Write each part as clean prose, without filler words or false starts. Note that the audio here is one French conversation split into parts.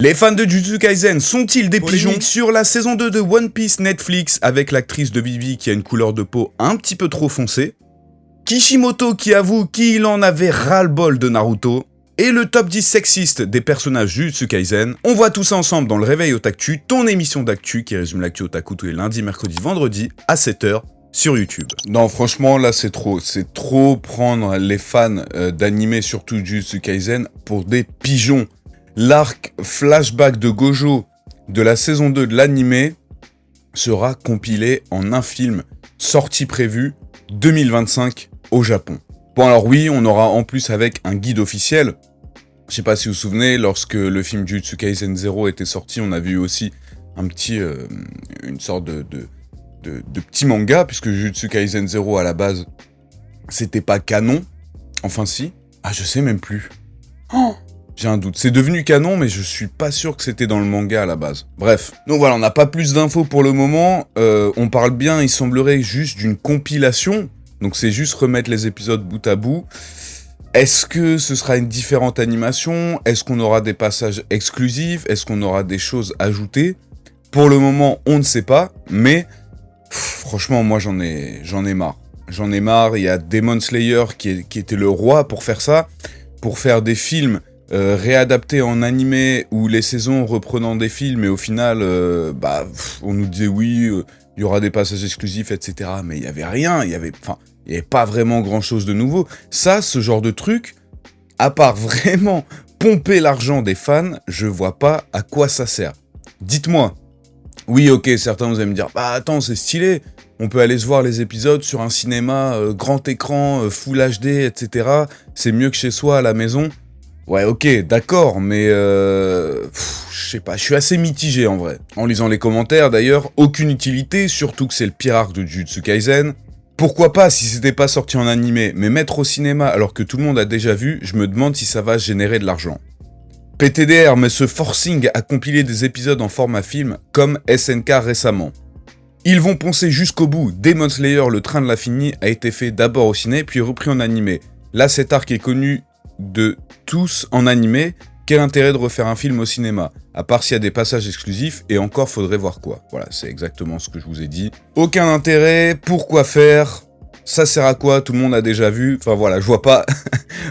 Les fans de Jujutsu Kaisen sont-ils des pigeons? Sur la saison 2 de One Piece Netflix, avec l'actrice de Vivi qui a une couleur de peau un petit peu trop foncée, Kishimoto qui avoue qu'il en avait ras-le-bol de Naruto, et le top 10 sexiste des personnages Jujutsu Kaisen, on voit tout ça ensemble dans le Réveil Otaktu, ton émission d'actu qui résume l'actu otaku tous les lundis, mercredis, vendredis à 7h sur YouTube. Non, franchement, là, c'est trop prendre les fans d'anime, surtout Jujutsu Kaisen, pour des pigeons. L'arc flashback de Gojo de la saison 2 de l'anime sera compilé en un film, sortie prévue 2025 au Japon. Bon alors oui, on aura en plus avec un guide officiel. Je sais pas si vous vous souvenez, lorsque le film Jujutsu Kaisen 0 était sorti, on a vu aussi un petit, une sorte de petit manga, puisque Jujutsu Kaisen 0 à la base, c'était pas canon. Enfin si. Ah, je sais même plus. Oh, j'ai un doute. C'est devenu canon, mais je suis pas sûr que c'était dans le manga à la base. Bref. Donc voilà, on n'a pas plus d'infos pour le moment. On parle bien, il semblerait, juste d'une compilation. Donc c'est juste remettre les épisodes bout à bout. Est-ce que ce sera une différente animation? Est-ce qu'on aura des passages exclusifs? Est-ce qu'on aura des choses ajoutées? Pour le moment, on ne sait pas, mais franchement, moi j'en ai marre. J'en ai marre, il y a Demon Slayer qui était le roi pour faire ça, pour faire des films réadaptés en animé ou les saisons reprenant des films, et au final, on nous disait oui, il y aura des passages exclusifs, etc. Mais il n'y avait rien, il y avait pas vraiment grand-chose de nouveau. Ça, ce genre de truc, à part vraiment pomper l'argent des fans, je vois pas à quoi ça sert. Dites-moi. Oui, ok, certains vous allez me dire, bah attends, c'est stylé, on peut aller se voir les épisodes sur un cinéma grand écran, full HD, etc. C'est mieux que chez soi à la maison. Ouais, ok, d'accord, mais je sais pas, je suis assez mitigé en vrai. En lisant les commentaires d'ailleurs, aucune utilité, surtout que c'est le pire arc de Jujutsu Kaisen. Pourquoi pas si c'était pas sorti en animé, mais mettre au cinéma alors que tout le monde a déjà vu, je me demande si ça va générer de l'argent. PTDR, mais ce forcing à compiler des épisodes en format film, comme SNK récemment. Ils vont poncer jusqu'au bout. Demon Slayer, le train de l'infini, a été fait d'abord au ciné, puis repris en animé. Là, cet arc est connu de tous en animé. Quel intérêt de refaire un film au cinéma? À part s'il y a des passages exclusifs, et encore faudrait voir quoi. Voilà, c'est exactement ce que je vous ai dit. Aucun intérêt, pourquoi faire? Ça sert à quoi? Tout le monde a déjà vu. Enfin voilà, je vois pas...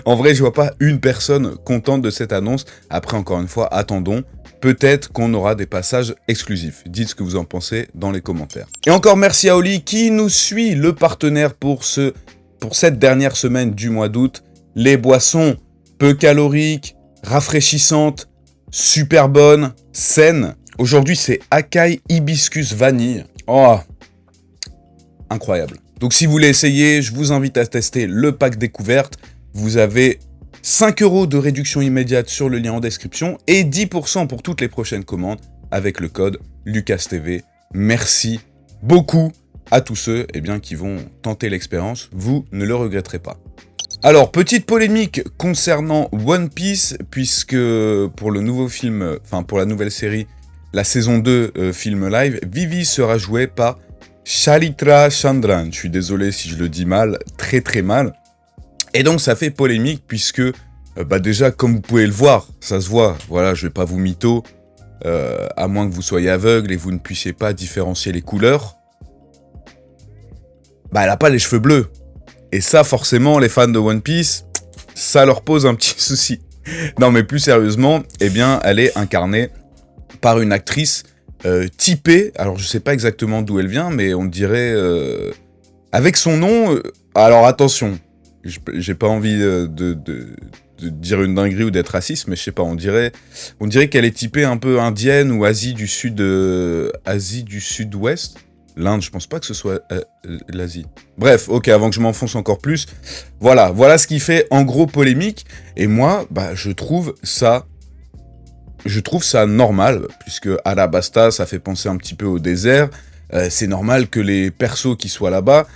En vrai, je vois pas une personne contente de cette annonce. Après, encore une fois, attendons. Peut-être qu'on aura des passages exclusifs. Dites ce que vous en pensez dans les commentaires. Et encore merci à Oli qui nous suit, le partenaire pour cette dernière semaine du mois d'août. Les boissons peu caloriques, rafraîchissantes, super bonnes, saines. Aujourd'hui, c'est Akai Hibiscus Vanille. Oh, incroyable. Donc si vous voulez essayer, je vous invite à tester le pack découverte. Vous avez 5€ de réduction immédiate sur le lien en description et 10% pour toutes les prochaines commandes avec le code LucasTV. Merci beaucoup à tous ceux qui vont tenter l'expérience. Vous ne le regretterez pas. Alors, petite polémique concernant One Piece, puisque pour le nouveau film, pour la nouvelle série, la saison 2 film live, Vivi sera jouée par Shalitra Chandran. Je suis désolé si je le dis mal, très très mal. Et donc ça fait polémique puisque, déjà comme vous pouvez le voir, ça se voit, voilà, je vais pas vous mytho, à moins que vous soyez aveugle et vous ne puissiez pas différencier les couleurs, elle a pas les cheveux bleus. Et ça, forcément, les fans de One Piece, ça leur pose un petit souci. Non mais plus sérieusement, elle est incarnée par une actrice typée, alors je sais pas exactement d'où elle vient, mais on dirait, avec son nom, alors attention, j'ai pas envie de dire une dinguerie ou d'être raciste, mais je sais pas, on dirait qu'elle est typée un peu indienne ou Asie du Sud-Ouest. L'Inde, je pense pas que ce soit l'Asie. Bref, ok, avant que je m'enfonce encore plus, voilà ce qui fait en gros polémique. Et moi, je trouve ça normal, puisque Alabasta, ça fait penser un petit peu au désert. C'est normal que les persos qui soient là-bas,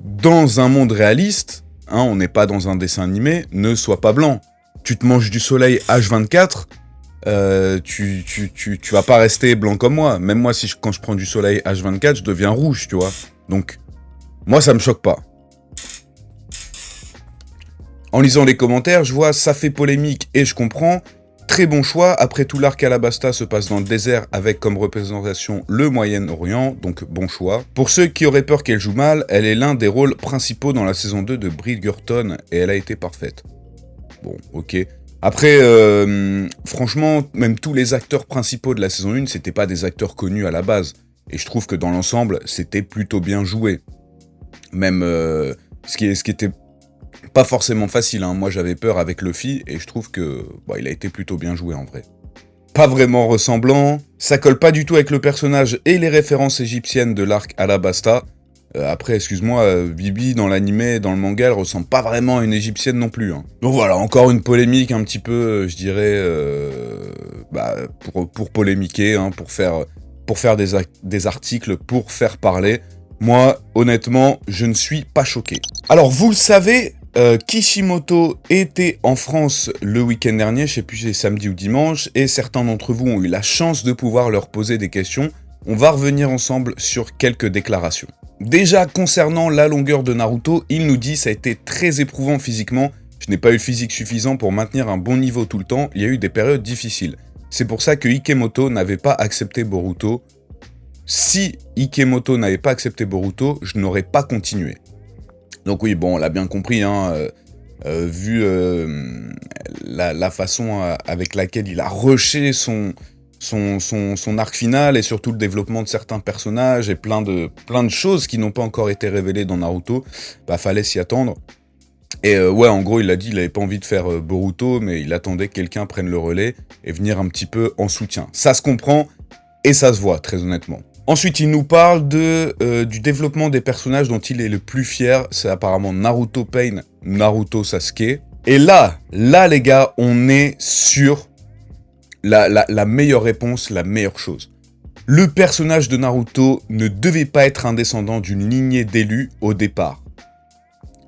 dans un monde réaliste, on n'est pas dans un dessin animé, ne soient pas blancs. Tu te manges du soleil H24, tu vas pas rester blanc comme moi. Même moi, quand je prends du soleil H24, je deviens rouge, tu vois. Donc, moi, ça me choque pas. En lisant les commentaires, je vois ça fait polémique et je comprends. Très bon choix, après tout l'arc Alabasta se passe dans le désert avec comme représentation le Moyen-Orient, donc bon choix. Pour ceux qui auraient peur qu'elle joue mal, elle est l'un des rôles principaux dans la saison 2 de Bridgerton et elle a été parfaite. Bon, ok. Après, franchement, même tous les acteurs principaux de la saison 1, c'était pas des acteurs connus à la base. Et je trouve que dans l'ensemble, c'était plutôt bien joué. Même ce qui était pas forcément facile, hein. Moi j'avais peur avec Luffy et je trouve que il a été plutôt bien joué en vrai. Pas vraiment ressemblant, ça colle pas du tout avec le personnage et les références égyptiennes de l'arc Alabasta. Après, excuse-moi, Bibi dans l'anime, dans le manga, elle ressemble pas vraiment à une égyptienne non plus. Hein. Donc voilà, encore une polémique un petit peu, je dirais, pour polémiquer, hein, pour faire des articles, pour faire parler. Moi, honnêtement, je ne suis pas choqué. Alors, vous le savez, Kishimoto était en France le week-end dernier, je sais plus si c'est samedi ou dimanche, et certains d'entre vous ont eu la chance de pouvoir leur poser des questions. On va revenir ensemble sur quelques déclarations. Déjà, concernant la longueur de Naruto, il nous dit « ça a été très éprouvant physiquement, je n'ai pas eu le physique suffisant pour maintenir un bon niveau tout le temps, il y a eu des périodes difficiles. C'est pour ça que Ikemoto n'avait pas accepté Boruto. Si Ikemoto n'avait pas accepté Boruto, je n'aurais pas continué. » Donc oui, bon, on l'a bien compris, hein, vu la façon avec laquelle il a rushé son arc final et surtout le développement de certains personnages et plein de choses qui n'ont pas encore été révélées dans Naruto, fallait s'y attendre. Et ouais, en gros, il a dit qu'il n'avait pas envie de faire Boruto, mais il attendait que quelqu'un prenne le relais et venir un petit peu en soutien. Ça se comprend et ça se voit, très honnêtement. Ensuite, il nous parle du développement des personnages dont il est le plus fier. C'est apparemment Naruto Pain, Naruto Sasuke. Et là, les gars, on est sur la meilleure réponse, la meilleure chose. Le personnage de Naruto ne devait pas être un descendant d'une lignée d'élus au départ.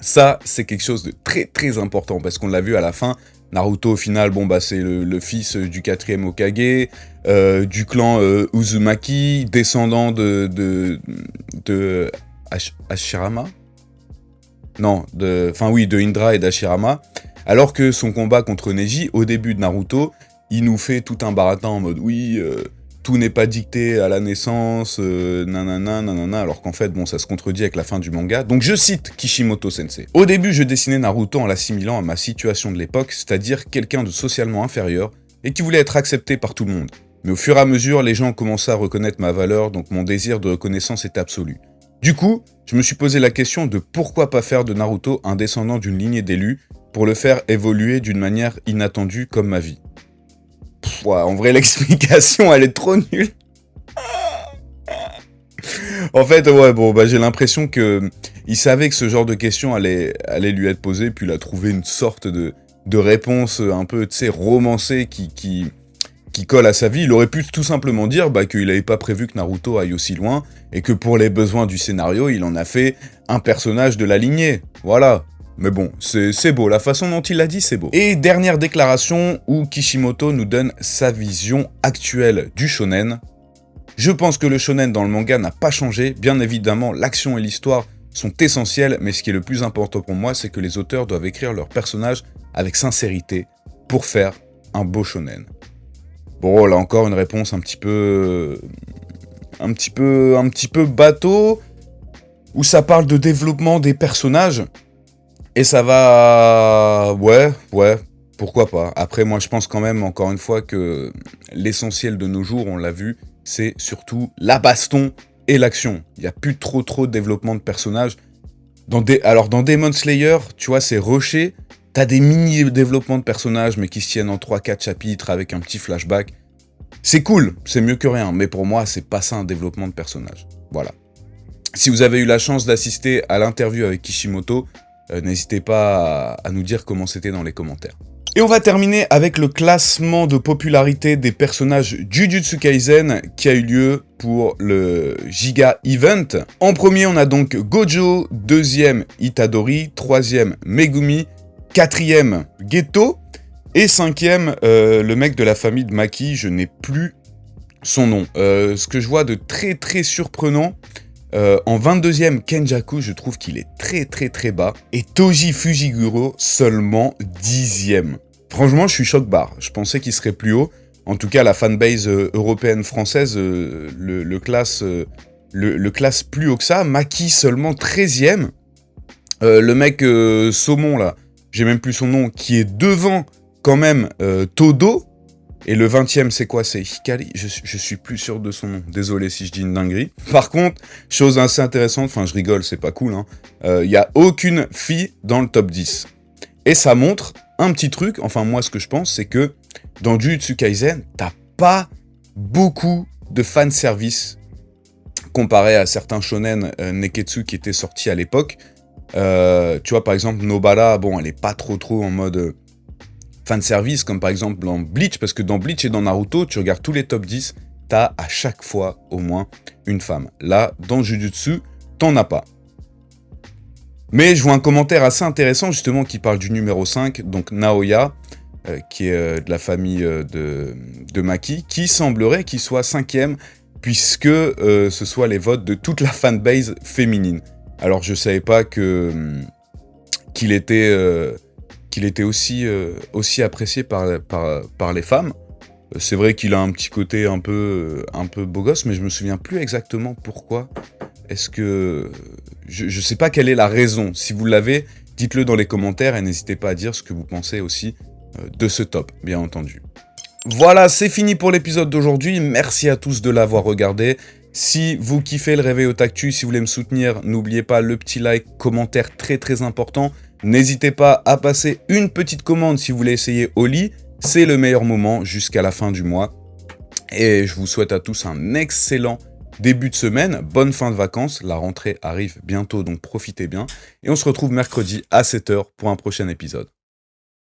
Ça, c'est quelque chose de très très important, parce qu'on l'a vu à la fin, Naruto, au final, c'est le fils du 4e Hokage, du clan Uzumaki, descendant de Hashirama. Non, de Indra et d'Hashirama. Alors que son combat contre Neji, au début de Naruto, il nous fait tout un baratin en mode tout n'est pas dicté à la naissance, nanana, alors qu'en fait, ça se contredit avec la fin du manga. Donc je cite Kishimoto Sensei. Au début, je dessinais Naruto en l'assimilant à ma situation de l'époque, c'est-à-dire quelqu'un de socialement inférieur, et qui voulait être accepté par tout le monde. Mais au fur et à mesure, les gens commençaient à reconnaître ma valeur, donc mon désir de reconnaissance est absolu. Du coup, je me suis posé la question de pourquoi pas faire de Naruto un descendant d'une lignée d'élus, pour le faire évoluer d'une manière inattendue comme ma vie. En vrai, l'explication, elle est trop nulle. En fait, j'ai l'impression que il savait que ce genre de questions allait lui être posée, puis il a trouvé une sorte de réponse un peu, romancée qui colle à sa vie. Il aurait pu tout simplement dire qu'il n'avait pas prévu que Naruto aille aussi loin, et que pour les besoins du scénario, il en a fait un personnage de la lignée. Voilà. Mais bon, c'est beau, la façon dont il l'a dit, c'est beau. Et dernière déclaration où Kishimoto nous donne sa vision actuelle du shonen. Je pense que le shonen dans le manga n'a pas changé, bien évidemment l'action et l'histoire sont essentielles, mais ce qui est le plus important pour moi, c'est que les auteurs doivent écrire leurs personnages avec sincérité pour faire un beau shonen. Bon, là encore une réponse un petit peu bateau, où ça parle de développement des personnages. Et ça va... Ouais, pourquoi pas. Après, moi, je pense quand même, encore une fois, que l'essentiel de nos jours, on l'a vu, c'est surtout la baston et l'action. Il n'y a plus trop de développement de personnages. Alors, dans Demon Slayer, tu vois, c'est rushé. T'as des mini-développements de personnages, mais qui se tiennent en 3-4 chapitres avec un petit flashback. C'est cool, c'est mieux que rien. Mais pour moi, c'est pas ça un développement de personnage. Voilà. Si vous avez eu la chance d'assister à l'interview avec Kishimoto, n'hésitez pas à nous dire comment c'était dans les commentaires. Et on va terminer avec le classement de popularité des personnages Jujutsu Kaisen qui a eu lieu pour le Giga Event. En premier, on a donc Gojo, deuxième Itadori, troisième Megumi, quatrième Geto, et cinquième, le mec de la famille de Maki, je n'ai plus son nom. Ce que je vois de très très surprenant, en 22e Kenjaku, je trouve qu'il est très bas. Et Toji Fujiguro, seulement 10e. Franchement, je suis choc-barre. Je pensais qu'il serait plus haut. En tout cas, la fanbase européenne française le classe plus haut que ça. Maki seulement 13e. Le mec Saumon, là, j'ai même plus son nom, qui est devant quand même Todo. Et le 20e, c'est quoi? C'est Hikari. Je suis plus sûr de son nom. Désolé si je dis une dinguerie. Par contre, chose assez intéressante, enfin je rigole, c'est pas cool, hein. Y a aucune fille dans le top 10. Et ça montre un petit truc, enfin moi ce que je pense, c'est que dans Jujutsu Kaisen, t'as pas beaucoup de fanservice comparé à certains shonen Neketsu qui étaient sortis à l'époque. Tu vois, par exemple, Nobara, bon, elle est pas trop en mode fanservice, comme par exemple dans Bleach, parce que dans Bleach et dans Naruto, tu regardes tous les top 10, t'as à chaque fois au moins une femme. Là, dans Jujutsu, t'en as pas. Mais je vois un commentaire assez intéressant, justement, qui parle du numéro 5, donc Naoya, qui est de la famille de Maki, qui semblerait qu'il soit 5e, puisque ce soit les votes de toute la fanbase féminine. Alors, je savais pas qu'il était aussi apprécié par les femmes. C'est vrai qu'il a un petit côté un peu beau gosse, mais je me souviens plus exactement pourquoi. Est-ce que... Je sais pas quelle est la raison. Si vous l'avez, dites-le dans les commentaires et n'hésitez pas à dire ce que vous pensez aussi de ce top, bien entendu. Voilà, c'est fini pour l'épisode d'aujourd'hui. Merci à tous de l'avoir regardé. Si vous kiffez le Réveil Otaktu, si vous voulez me soutenir, n'oubliez pas le petit like, commentaire très important. N'hésitez pas à passer une petite commande si vous voulez essayer Oli. C'est le meilleur moment jusqu'à la fin du mois. Et je vous souhaite à tous un excellent début de semaine. Bonne fin de vacances. La rentrée arrive bientôt, donc profitez bien. Et on se retrouve mercredi à 7h pour un prochain épisode.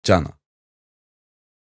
Ciao.